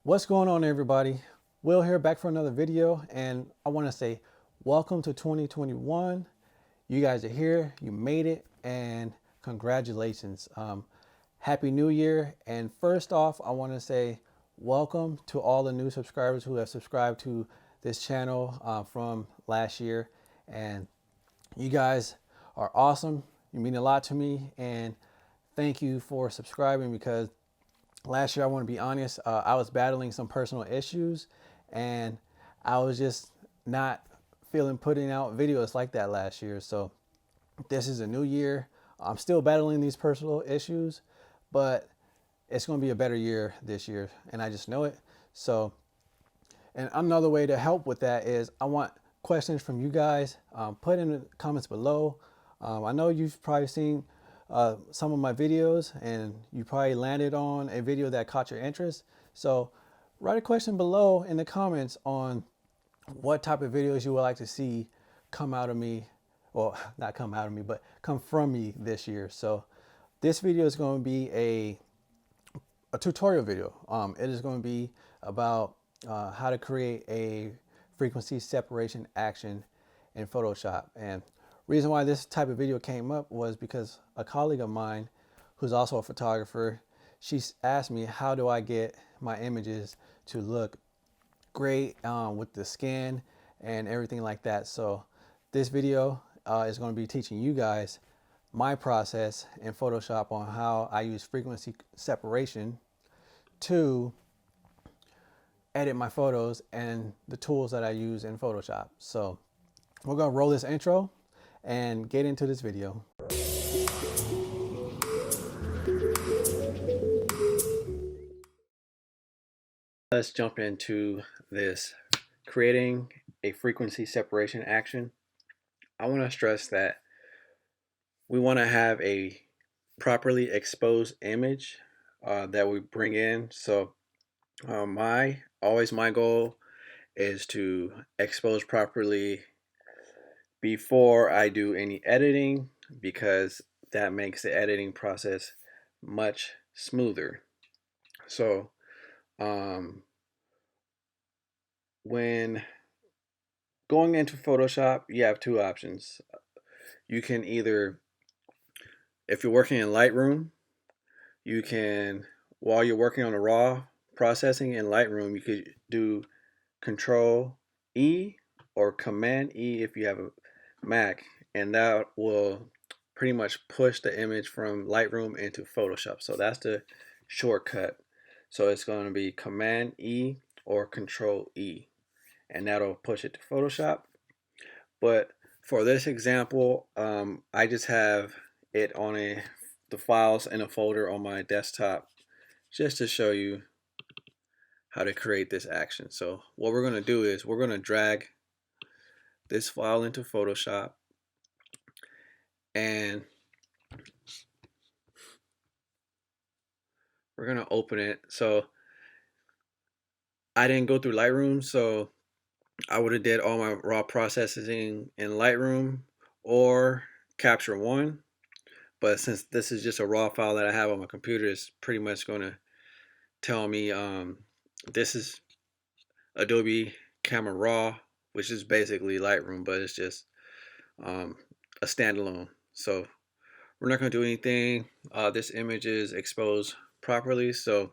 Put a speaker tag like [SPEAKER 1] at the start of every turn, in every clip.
[SPEAKER 1] What's going on, everybody? Will here, back for another video, and I want to say welcome to 2021. You guys are here, you made it, and congratulations. Happy New Year. And first off, I want to say welcome to all the new subscribers who have subscribed to this channel from last year. And you guys are awesome. You mean a lot to me, and thank you for subscribing because last year, I want to be honest, I was battling some personal issues, and I was just not feeling putting out videos like that last year. So this is a new year. I'm still battling these personal issues, but it's going to be a better year this year, and I just know it. So, and another way to help with that is I want questions from you guys. Put in the comments below. I know you've probably seen some of my videos, and you probably landed on a video that caught your interest. So write a question below in the comments on what type of videos you would like to see come out of me, well, not come out of me, but come from me this year. So this video is going to be a tutorial video. It is going to be about how to create a frequency separation action in Photoshop. And reason why this type of video came up was because a colleague of mine who's also a photographer, she asked me, how do I get my images to look great with the skin and everything like that. So this video is going to be teaching you guys my process in Photoshop on how I use frequency separation to edit my photos and the tools that I use in Photoshop. So we're going to roll this intro and get into this video. Let's jump into this creating a frequency separation action. I want to stress that we want to have a properly exposed image that we bring in. So my goal is to expose properly before I do any editing, because that makes the editing process much smoother. So when going into Photoshop, you have two options. You can either, if you're working in Lightroom, you can, while you're working on the raw processing in Lightroom, you could do Control E or Command E if you have a Mac, and that will pretty much push the image from Lightroom into Photoshop. So that's the shortcut. So it's going to be Command E or Control E, and that'll push it to Photoshop. But for this example, I just have it on the files in a folder on my desktop, just to show you how to create this action. So what we're going to do is we're going to drag this file into Photoshop, and we're going to open it. So I didn't go through Lightroom, so I would have did all my raw processing in Lightroom or Capture One. But since this is just a raw file that I have on my computer, it's pretty much going to tell me this is Adobe Camera Raw, which is basically Lightroom, but it's just a standalone. So we're not going to do anything. This image is exposed properly, so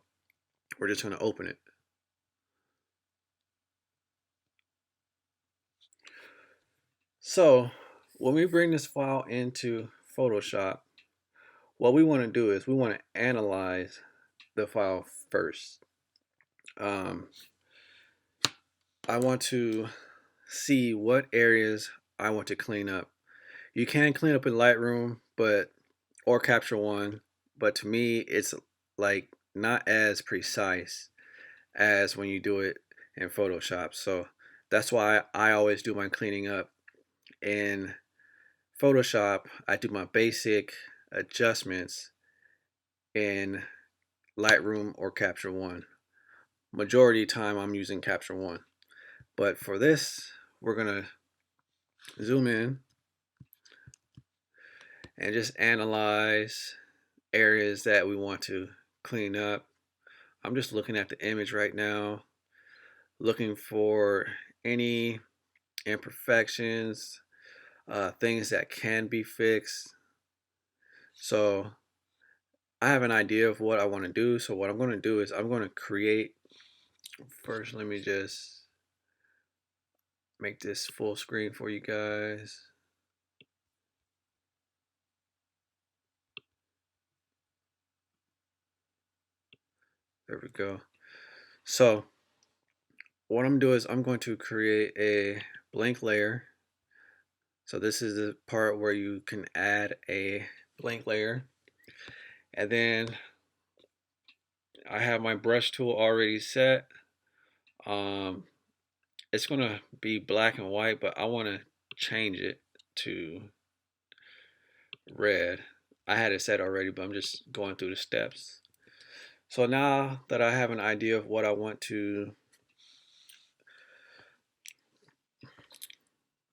[SPEAKER 1] we're just going to open it. So when we bring this file into Photoshop, what we want to do is we want to analyze the file first. I want to see what areas I want to clean up. You can clean up in Lightroom, or Capture One, but to me it's like not as precise as when you do it in Photoshop. So that's why I always do my cleaning up in Photoshop. I do my basic adjustments in Lightroom or Capture One. Majority of the time I'm using Capture One. But for this, we're gonna zoom in and just analyze areas that we want to clean up. I'm just looking at the image right now, looking for any imperfections, things that can be fixed. So I have an idea of what I want to do. So what I'm going to do is I'm going to create first. Let me just make this full screen for you guys. There we go. So what I'm doing is I'm going to create a blank layer. So this is the part where you can add a blank layer. And then I have my brush tool already set. Um, it's gonna be black and white, but I want to change it to red. I had it set already, but I'm just going through the steps. So now that I have an idea of what I want to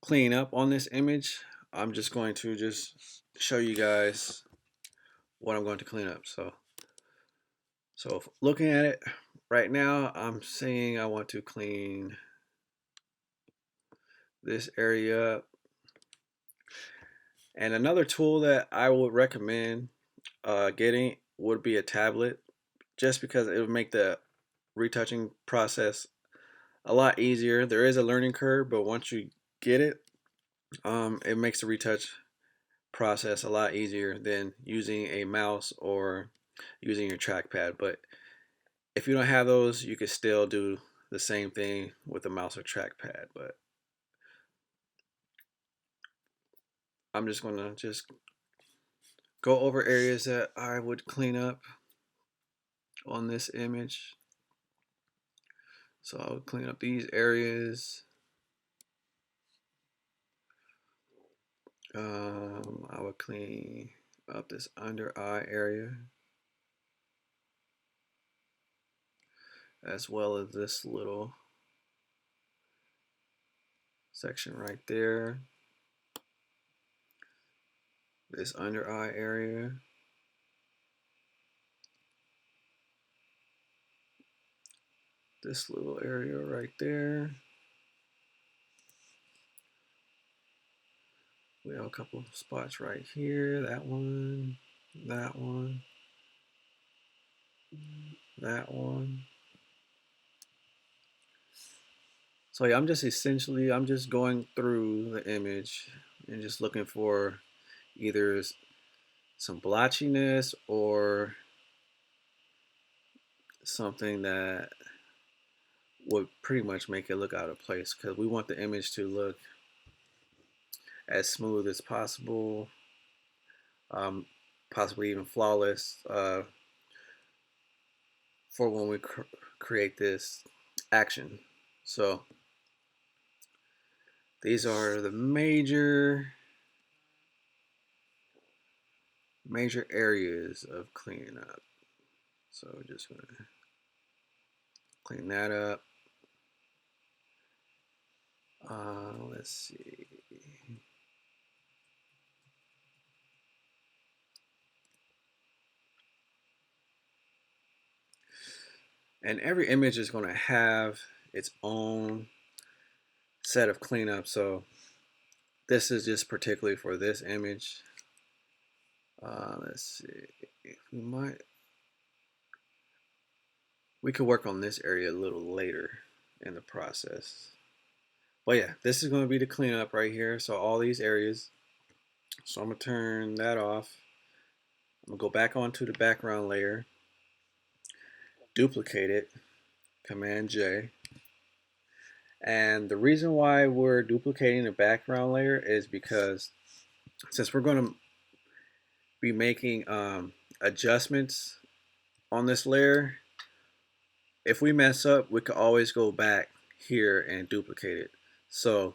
[SPEAKER 1] clean up on this image, I'm just going to just show you guys what I'm going to clean up. So looking at it right now, I'm saying I want to clean this area up. And another tool that I would recommend getting would be a tablet, just because it would make the retouching process a lot easier. There is a learning curve, but once you get it, it makes the retouch process a lot easier than using a mouse or using your trackpad. But if you don't have those, you can still do the same thing with a mouse or trackpad. But I'm just going to just go over areas that I would clean up on this image. So I would clean up these areas. I would clean up this under eye area, as well as this little section right there, this under eye area, this little area right there. We have a couple spots right here, that one, that one, that one. So yeah, I'm just going through the image and just looking for either some blotchiness or something that would pretty much make it look out of place, because we want the image to look as smooth as possible, possibly even flawless, for when we create this action. So these are the major areas of cleaning up. So we're just gonna clean that up. Let's see. And every image is going to have its own set of cleanup. So this is just particularly for this image. Let's see. We could work on this area a little later in the process. But yeah, this is going to be the cleanup right here. So all these areas. So I'm going to turn that off. I'm going to go back onto the background layer, duplicate it, Command J. And the reason why we're duplicating the background layer is because since we're going to be making adjustments on this layer, if we mess up, we can always go back here and duplicate it. So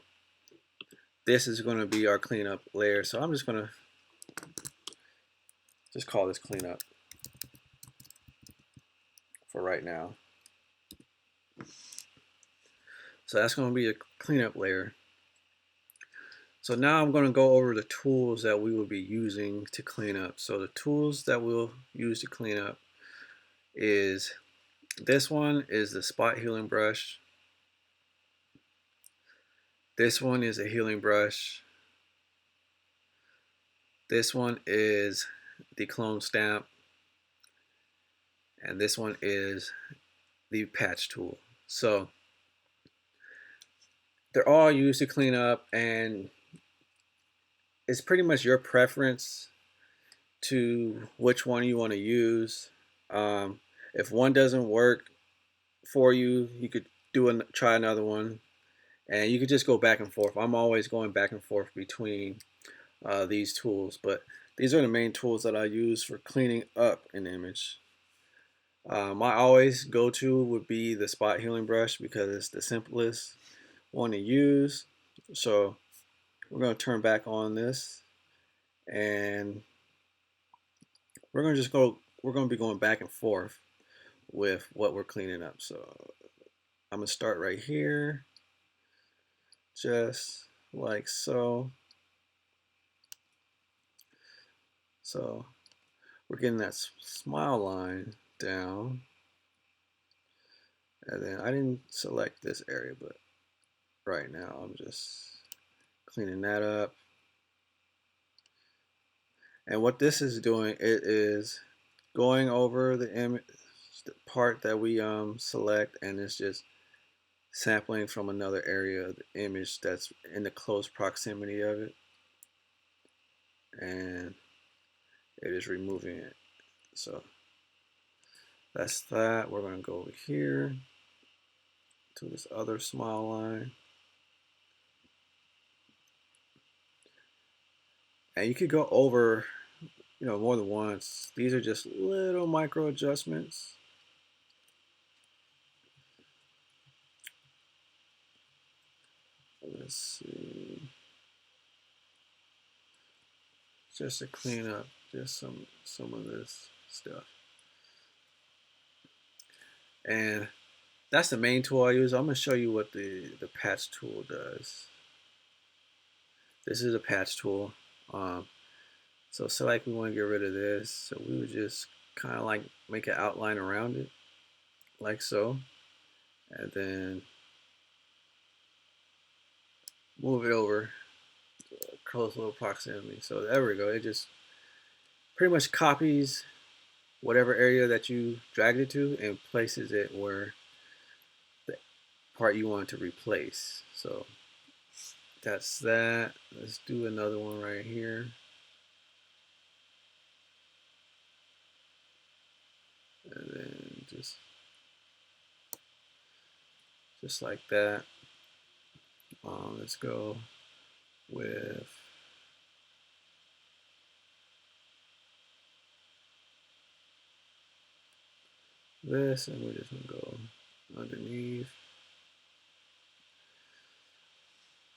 [SPEAKER 1] this is going to be our cleanup layer. So I'm just going to just call this cleanup for right now. So that's going to be a cleanup layer. So now I'm going to go over the tools that we will be using to clean up. So the tools that we'll use to clean up is This one is the spot healing brush. This one is a healing brush. This one is the clone stamp. And this one is the patch tool. So they're all used to clean up, and it's pretty much your preference to which one you want to use. If one doesn't work for you, you could try another one, and you could just go back and forth. I'm always going back and forth between these tools, but these are the main tools that I use for cleaning up an image. My always go-to would be the spot healing brush because it's the simplest one to use. So we're going to turn back on this, and we're going to be going back and forth with what we're cleaning up. So I'm going to start right here, just like so. So we're getting that smile line down. And then I didn't select this area, but right now I'm just cleaning that up. And what this is doing, it is going over the image, the part that we select, and it's just sampling from another area of the image that's in the close proximity of it, and it is removing it. So that's that. We're going to go over here to this other smile line, and you could go over, more than once. These are just little micro adjustments. Let's see, just to clean up just some of this stuff. And that's the main tool I use. I'm going to show you what the patch tool does. This is a patch tool. So select, we want to get rid of this. So we would just kind of like make an outline around it, like so. And then move it over to a close little proximity. So there we go. It just pretty much copies whatever area that you dragged it to and places it where the part you want to replace. So that's that. Let's do another one right here. And then just like that. Let's go with this, and we're just gonna go underneath.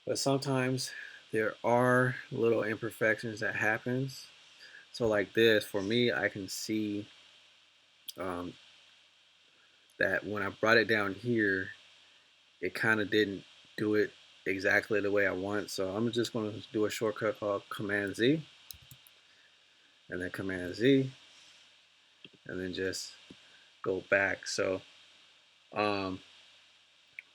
[SPEAKER 1] But sometimes there are little imperfections that happens. So like this, for me, I can see that when I brought it down here, it kind of didn't do it exactly the way I want. So I'm just going to do a shortcut called Command Z, and then Command Z, and then just go back. So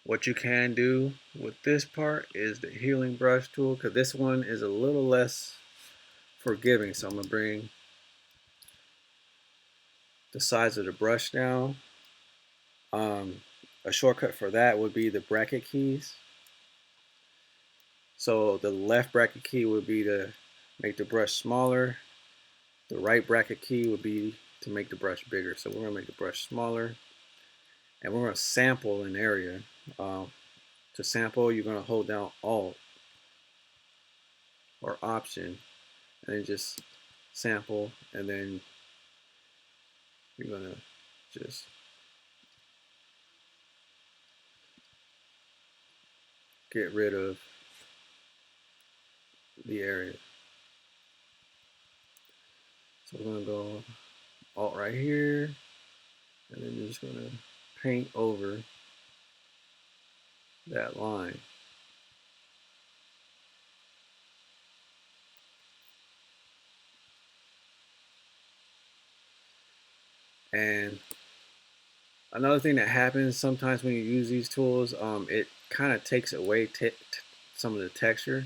[SPEAKER 1] what you can do with this part is the healing brush tool, because this one is a little less forgiving. So I'm going to bring the size of the brush down. A shortcut for that would be the bracket keys. So the left bracket key would be to make the brush smaller. The right bracket key would be to make the brush bigger. So we're going to make the brush smaller, and we're going to sample an area. To sample, you're going to hold down Alt or Option, and then just sample, and then you're going to just get rid of the area. So we're going to go Alt right here, and then you're just going to paint over that line. And Another thing that happens sometimes when you use these tools, it kind of takes away some of the texture.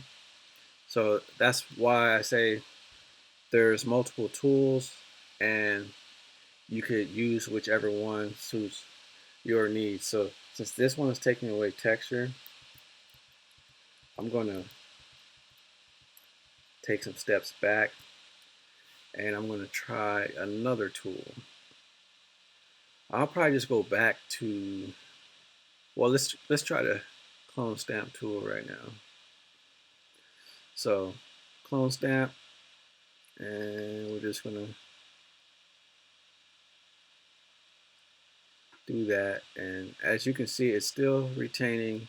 [SPEAKER 1] So that's why I say there's multiple tools, and you could use whichever one suits your needs. So since this one is taking away texture, I'm going to take some steps back, and I'm going to try another tool. I'll probably just go back to, well, let's try the clone stamp tool right now. So clone stamp, and we're just going to do that, and as you can see, it's still retaining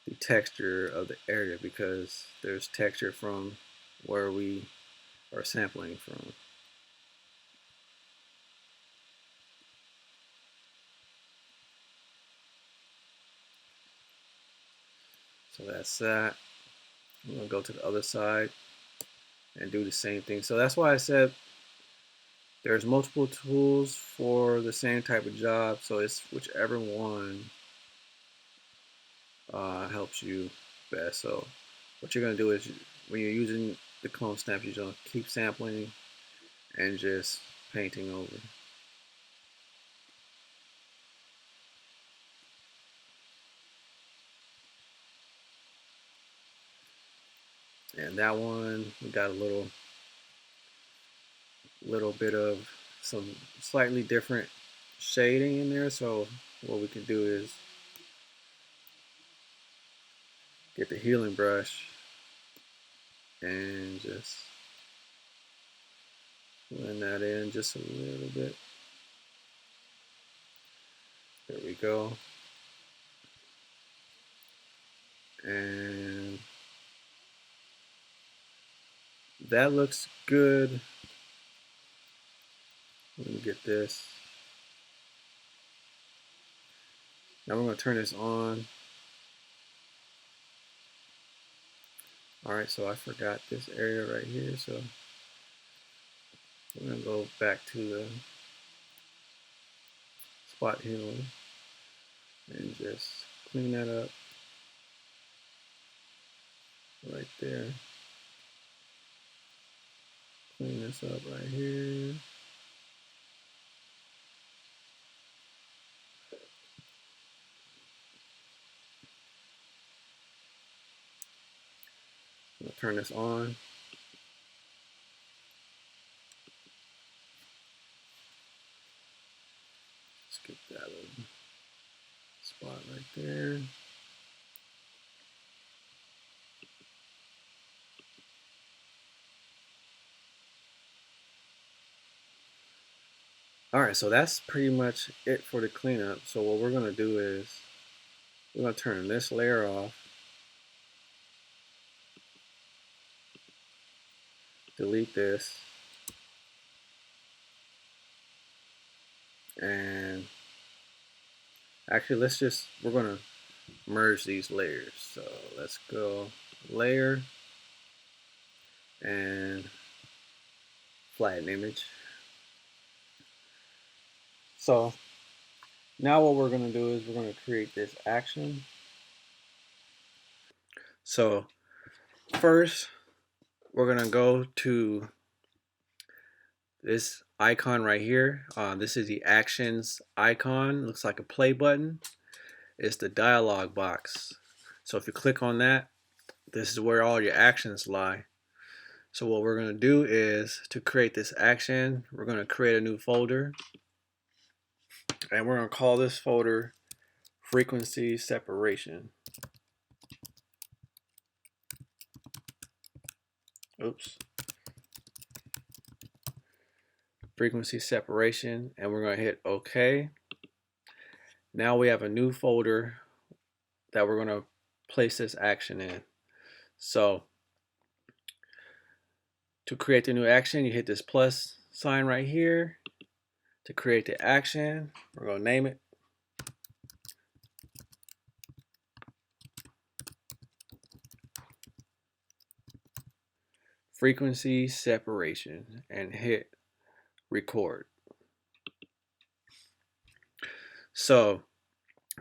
[SPEAKER 1] the texture of the area because there's texture from where we are sampling from. So that's that. I'm going to go to the other side and do the same thing. So that's why I said there's multiple tools for the same type of job, so it's whichever one helps you best. So what you're going to do is when you're using the clone stamp, you're going to keep sampling and just painting over. And that one, we got a little bit of some slightly different shading in there. So what we can do is get the healing brush and just blend that in just a little bit. There we go. And that looks good. Let me get this. Now we're going to turn this on. Alright, so I forgot this area right here, so we're going to go back to the spot healing and just clean that up right there. Clean this up right here. I'm going to turn this on. Skip that little spot right there. Alright, so that's pretty much it for the cleanup. So what we're going to do is we're going to turn this layer off, delete this, and actually we're going to merge these layers. So let's go layer and flatten image. So now what we're going to do is we're going to create this action. So first we're going to go to this icon right here. This is the actions icon. Looks like a play button. It's the dialog box. So if you click on that, this is where all your actions lie. So what we're going to do is to create this action, we're going to create a new folder, and we're going to call this folder frequency separation. Oops. Frequency separation, and we're going to hit OK. Now we have a new folder that we're going to place this action in. So to create the new action, you hit this plus sign right here. To create the action, we're going to name it. Frequency separation, and hit record. So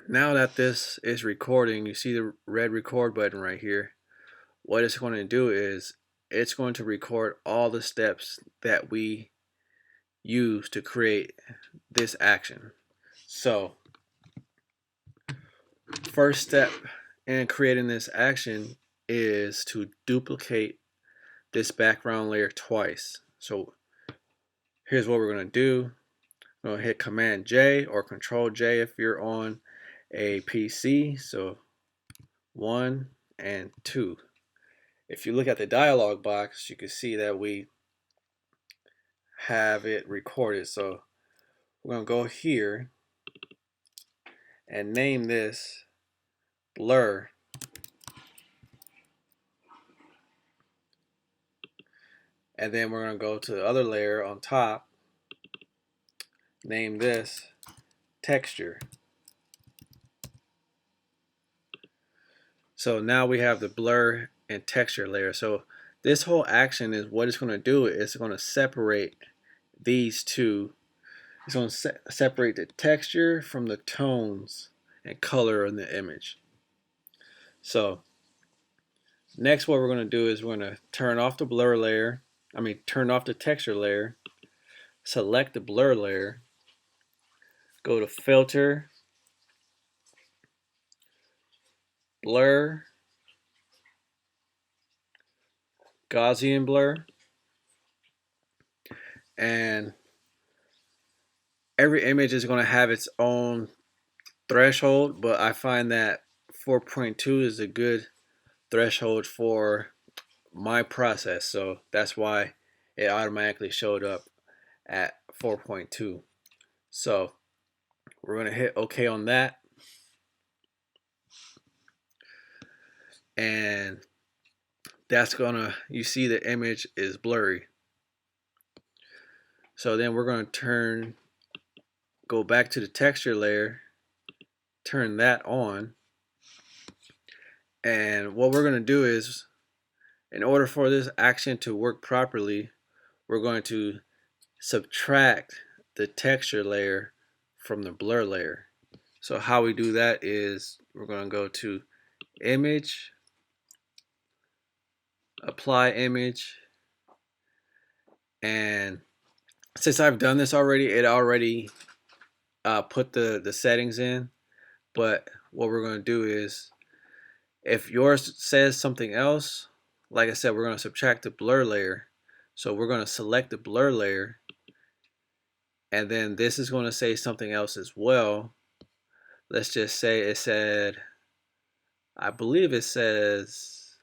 [SPEAKER 1] now that this is recording, you see the red record button right here. What it's going to do is it's going to record all the steps that we use to create this action. So first step in creating this action is to duplicate this background layer twice. So here's what we're going to do. I'm going to hit Command J or Control J if you're on a PC. So 1 and 2. If you look at the dialog box, you can see that we have it recorded. So we're going to go here and name this blur. And then we're going to go to the other layer on top, name this texture. So now we have the blur and texture layer. So this whole action is what it's going to do is it's going to separate these two. It's going to separate the texture from the tones and color in the image. So next what we're going to do is we're going to turn off the blur layer. Turn off the texture layer. Select the blur layer. Go to Filter, Blur, Gaussian blur, and every image is going to have its own threshold, but I find that 4.2 is a good threshold for my process, so that's why it automatically showed up at 4.2. So we're going to hit OK on that, and that's gonna, you see the image is blurry. So then we're going to go back to the texture layer, turn that on, and what we're going to do is, in order for this action to work properly, we're going to subtract the texture layer from the blur layer. So how we do that is we're going to go to Image, Apply Image, and since I've done this already, it already put the settings in, but what we're going to do is, if yours says something else, like I said, we're going to subtract the blur layer. So we're going to select the blur layer, and then this is going to say something else as well. Let's just say it said, I believe it says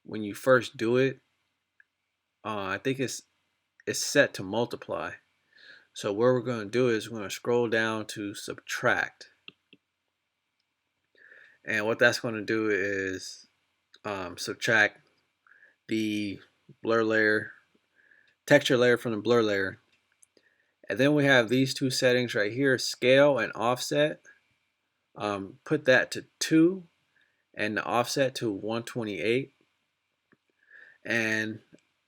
[SPEAKER 1] when you first do it, I think it's set to multiply. So what we're going to do is we're going to scroll down to subtract, and what that's going to do is subtract the blur layer, texture layer from the blur layer. And then we have these two settings right here, scale and offset. Put that to 2 and the offset to 128. And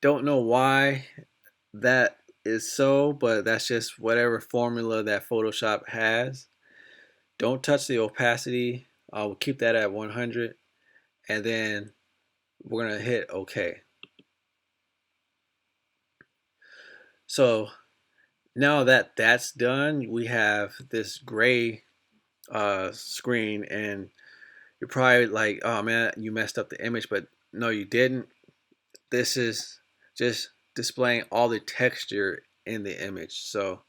[SPEAKER 1] don't know why that is so, but that's just whatever formula that Photoshop has. Don't touch the opacity. We'll keep that at 100, and then we're gonna hit OK. So now that that's done, we have this gray screen, and you're probably like, oh man, you messed up the image, but no, you didn't. This is just displaying all the texture in the image, so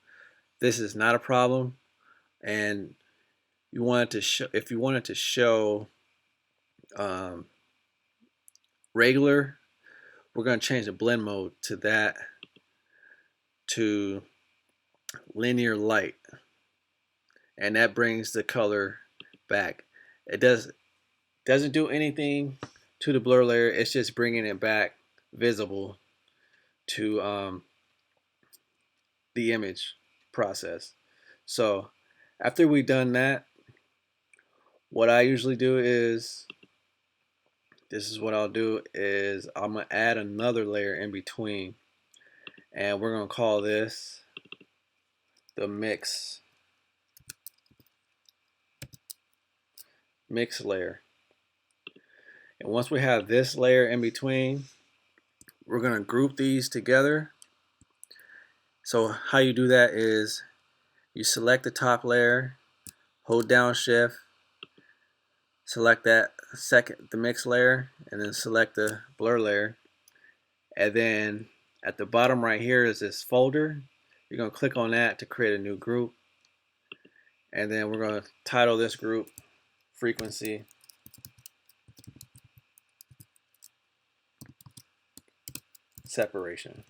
[SPEAKER 1] this is not a problem. And you wanted to show, if you wanted to show regular, we're going to change the blend mode to that, to linear light, and that brings the color back. It doesn't do anything to the blur layer, it's just bringing it back visible to the image process. So after we've done that, what I usually do is, this is what I'll do is I'm going to add another layer in between, and we're going to call this the mix mix layer. And once we have this layer in between, we're going to group these together. So how you do that is you select the top layer, hold down shift, select that the mix layer, and then select the blur layer. And then at the bottom right here is this folder. You're going to click on that to create a new group. And then we're going to title this group frequency separation.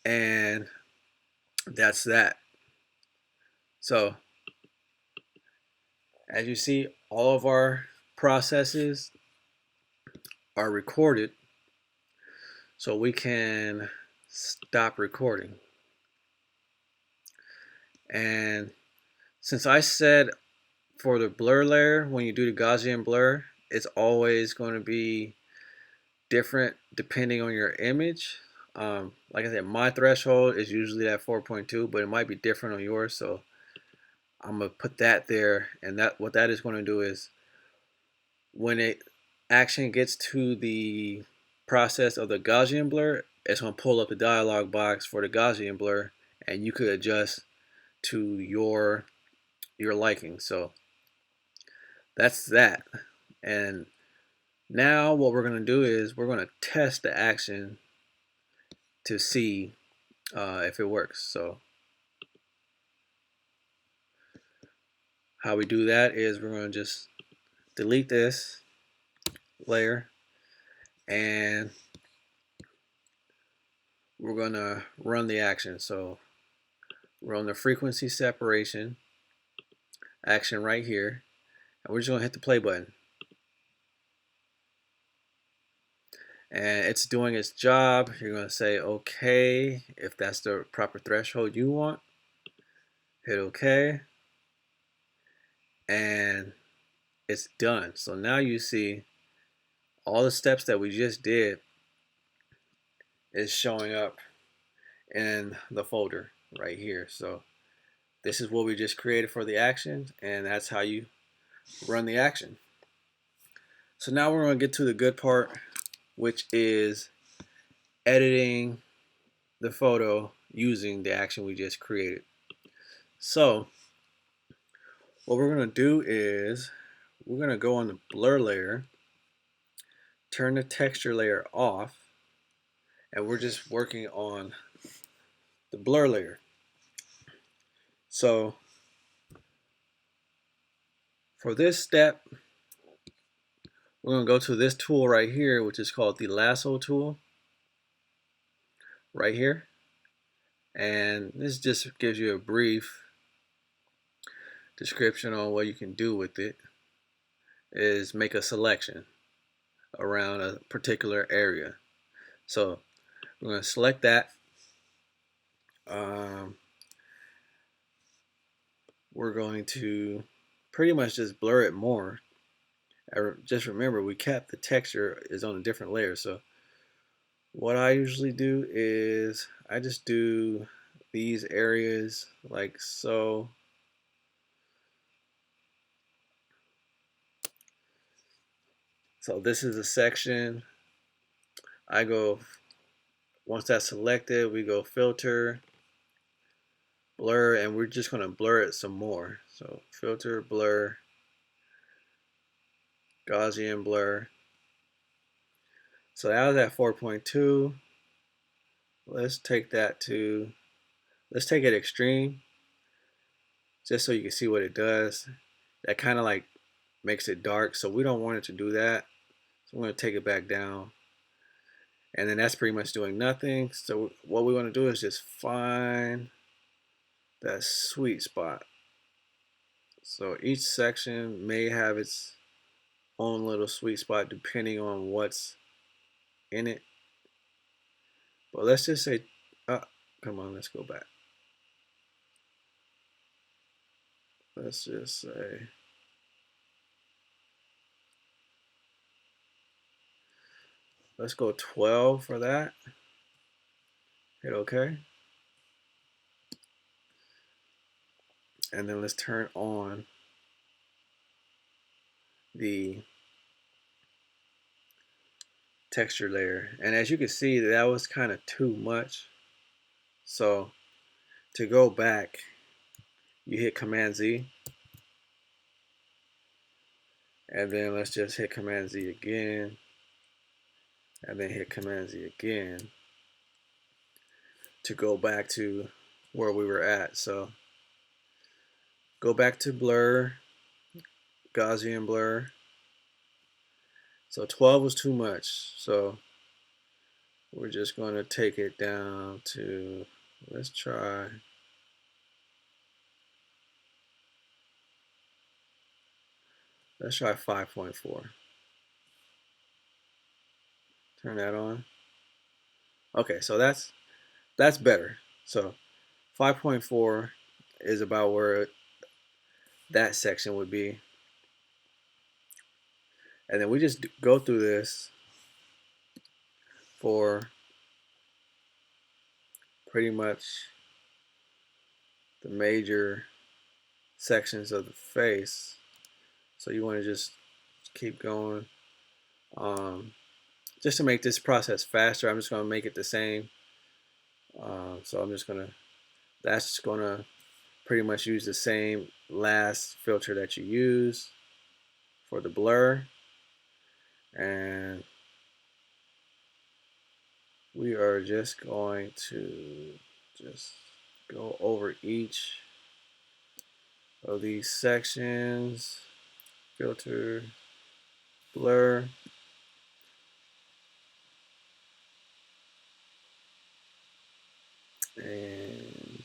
[SPEAKER 1] And that's that. So as you see, all of our processes are recorded, so we can stop recording. And since I said for the blur layer, when you do the Gaussian blur, it's always going to be different depending on your image. Like I said, my threshold is usually at 4.2, but it might be different on yours, so I'm gonna put that there. And that what that is going to do is when it action gets to the process of the Gaussian blur, it's going to pull up the dialog box for the Gaussian blur, and you could adjust to your liking. So that's that. And now what we're going to do is we're going to test the action to see if it works. So how we do that is we're going to just delete this layer, and we're going to run the action. So run the frequency separation action right here, and we're just going to hit the play button. And it's doing its job. You're going to say okay if that's the proper threshold you want. Hit OK, and it's done. So now you see all the steps that we just did is showing up in the folder right here. So this is what we just created for the action, and that's how you run the action. So now we're going to get to the good part, which is editing the photo using the action we just created. So what we're going to do is we're going to go on the blur layer, turn the texture layer off, and we're just working on the blur layer. So for this step, we're going to go to this tool right here, which is called the Lasso Tool right here. And this just gives you a brief description on what you can do with it. Is make a selection around a particular area. So we're going to select that. We're going to pretty much just blur it more. Just remember, we kept the texture is on a different layer. So what I usually do is I just do these areas like so. So this is a section. I go, once that's selected, we go filter, blur, and we're just going to blur it some more. So filter, blur, Gaussian blur. So that was at 4.2. Let's take that to, let's take it extreme, just so you can see what it does. That kind of like makes it dark, so we don't want it to do that. So I'm going to take it back down. And then that's pretty much doing nothing. So what we want to do is just find that sweet spot. So each section may have its own little sweet spot depending on what's in it. But let's just say, come on, let's go back. Let's just say, let's go 12 for that. Hit OK. And then let's turn on the texture layer. And as you can see, that was kind of too much. So to go back, you hit Command Z. And then let's just hit Command Z again. And then hit Command Z again to go back to where we were at. So go back to blur, Gaussian blur. So 12 was too much. So we're just going to take it down to, let's try 5.4. Turn that on. Okay, so that's better. So 5.4 is about where that section would be. And then we just go through this for pretty much the major sections of the face. So you want to just keep going. Just to make this process faster, I'm just going to make it the same. So I'm just going to, that's going to pretty much use the same last filter that you use for the blur. And we are just going to just go over each of these sections, filter, blur, and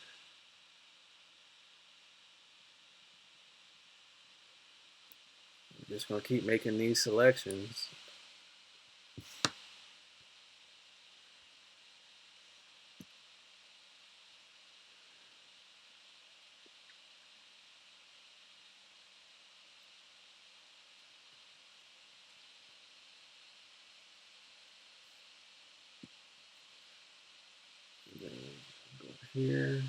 [SPEAKER 1] I'm just going to keep making these selections. And then go here.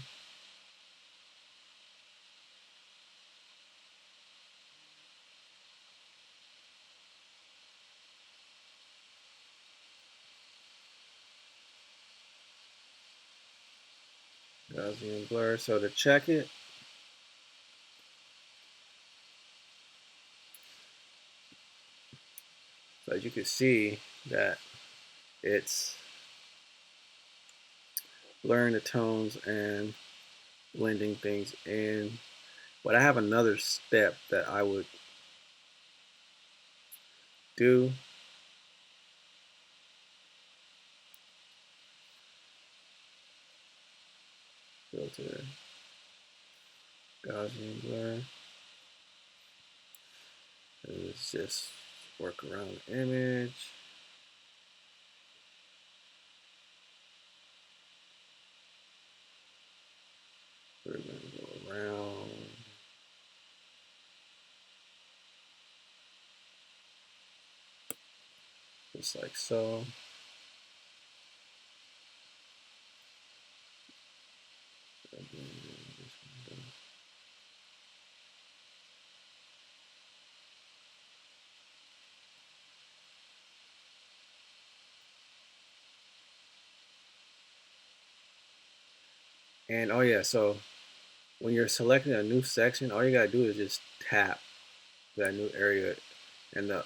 [SPEAKER 1] Gaussian blur. So to check it, so as you can see that it's blurring the tones and blending things in. But I have another step that I would do. Filter, Gaussian blur. Let's just work around the image. We're going to go around. Just like so. And oh yeah, so when you're selecting a new section, all you gotta do is just tap that new area and the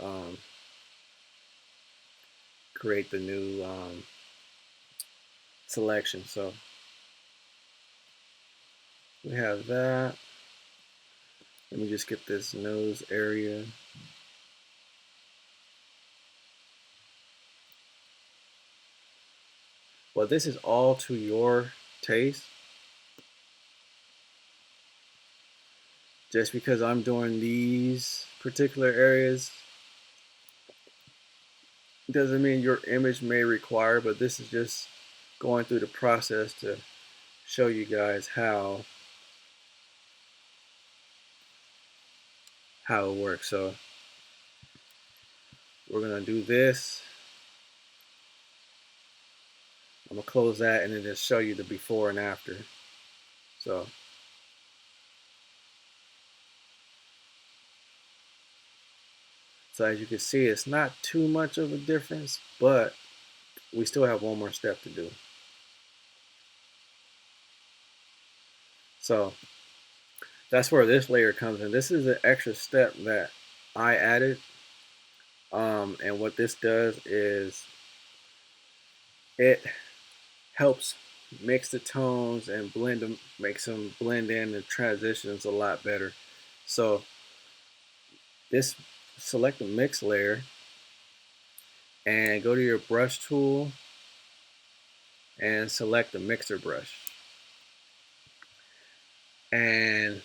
[SPEAKER 1] create the new selection. So we have that. Let me just get this nose area. Well, this is all to your taste. Just because I'm doing these particular areas doesn't mean your image may require, but this is just going through the process to show you guys how it works. So we're gonna do this. I'm gonna close that and then just show you the before and after. So So as you can see, it's not too much of a difference, but we still have one more step to do. So that's where this layer comes in. This is an extra step that I added. And what this does is it helps mix the tones and blend them, makes them blend in the transitions a lot better. So this, select the mix layer and go to your brush tool and select the mixer brush. And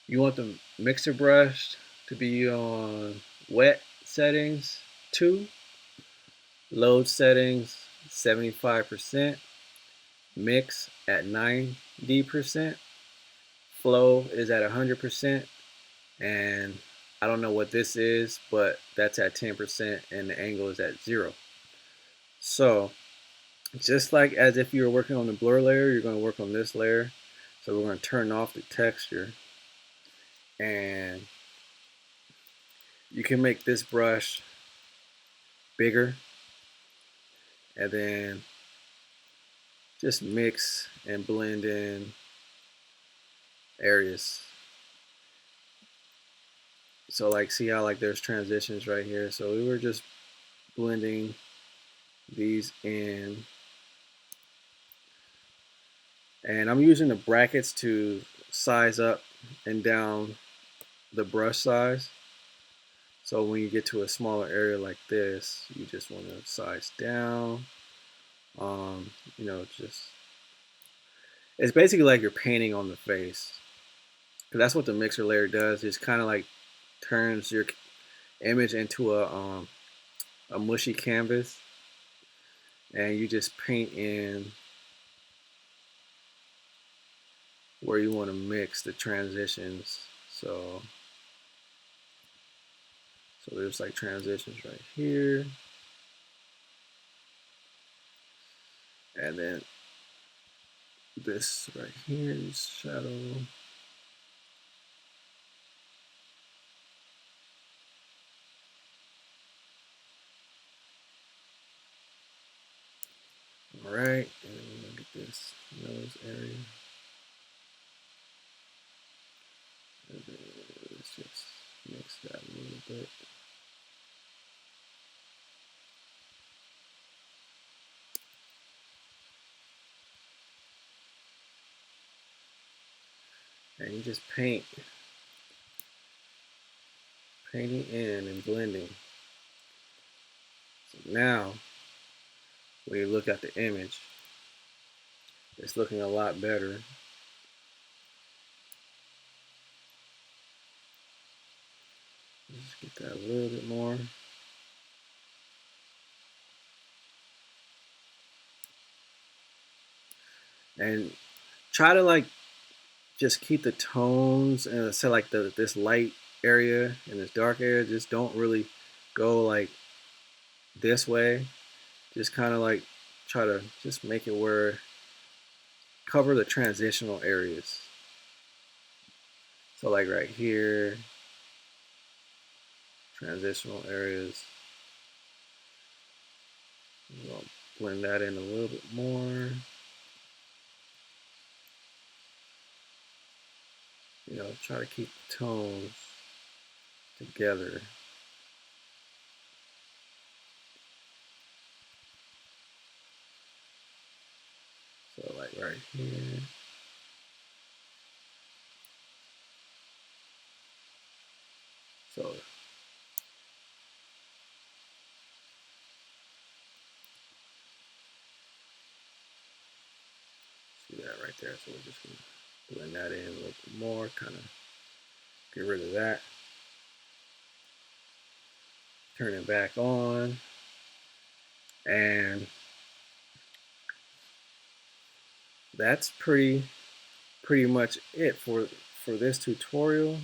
[SPEAKER 1] you want the mixer brush to be on wet settings 2, load settings 75%, mix at 90%, flow is at 100%, and I don't know what this is, but that's at 10% and the angle is at 0. So just like as if you were working on the blur layer, you're going to work on this layer. So we're going to turn off the texture, and you can make this brush bigger and then just mix and blend in areas. So like, see how like there's transitions right here. So we were just blending these in, and I'm using the brackets to size up and down the brush size. So when you get to a smaller area like this, you just want to size down. You know, just, it's basically like you're painting on the face, because that's what the mixer layer does. It's kind of like turns your image into a mushy canvas, and you just paint in where you want to mix the transitions. So there's like transitions right here, and then this right here is shadow. All right, and look at this nose area. And then let's just mix that a little bit. And you just painting in and blending. So now, when you look at the image, it's looking a lot better. Just get that a little bit more. And try to like just keep the tones, and say like this light area and this dark area, just don't really go like this way. Just kind of like try to just make it where, cover the transitional areas. So like right here, transitional areas. We'll blend that in a little bit more. You know, try to keep the tones together. So like right here. So see that right there. So we're just gonna blend that in a little bit more, kind of get rid of that. Turn it back on, and that's pretty much it for this tutorial.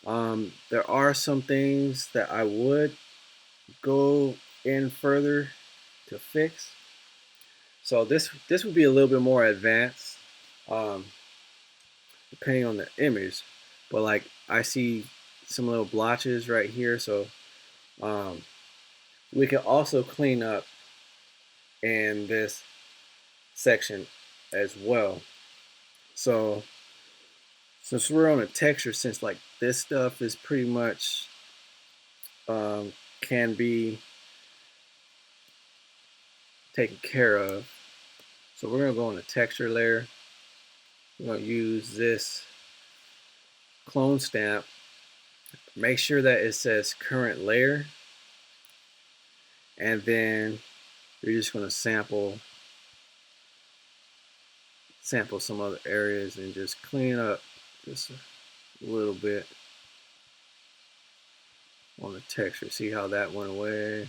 [SPEAKER 1] There are some things that I would go in further to fix. So this would be a little bit more advanced, depending on the image. But like I see some little blotches right here. So we can also clean up in this section as well. So since we're on a texture, since like this stuff is pretty much can be taken care of, so we're gonna go on the texture layer. We're gonna use this clone stamp. Make sure that it says current layer, and then you're just gonna sample some other areas and just clean up just a little bit on the texture. See how that went away?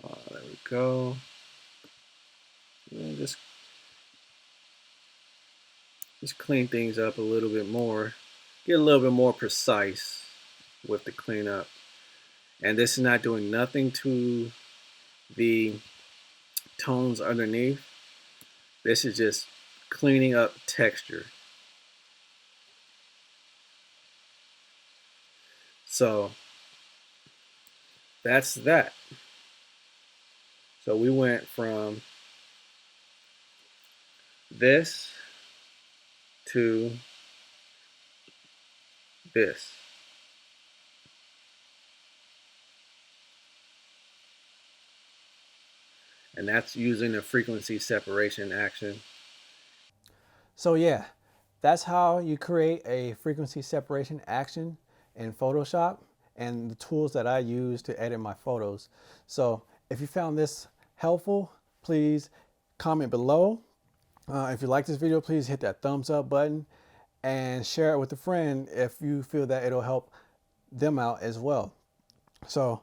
[SPEAKER 1] There we go. And just clean things up a little bit more. Get a little bit more precise with the cleanup. And this is not doing nothing to the tones underneath. This is just cleaning up texture. So that's that. So we went from this to this. And that's using the frequency separation action. So yeah, that's how you create a frequency separation action in Photoshop and the tools that I use to edit my photos. So if you found this helpful, please comment below. If you like this video, please hit that thumbs up button and share it with a friend if you feel that it'll help them out as well. So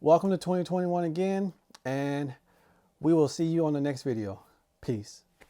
[SPEAKER 1] welcome to 2021 again, and we will see you on the next video. Peace.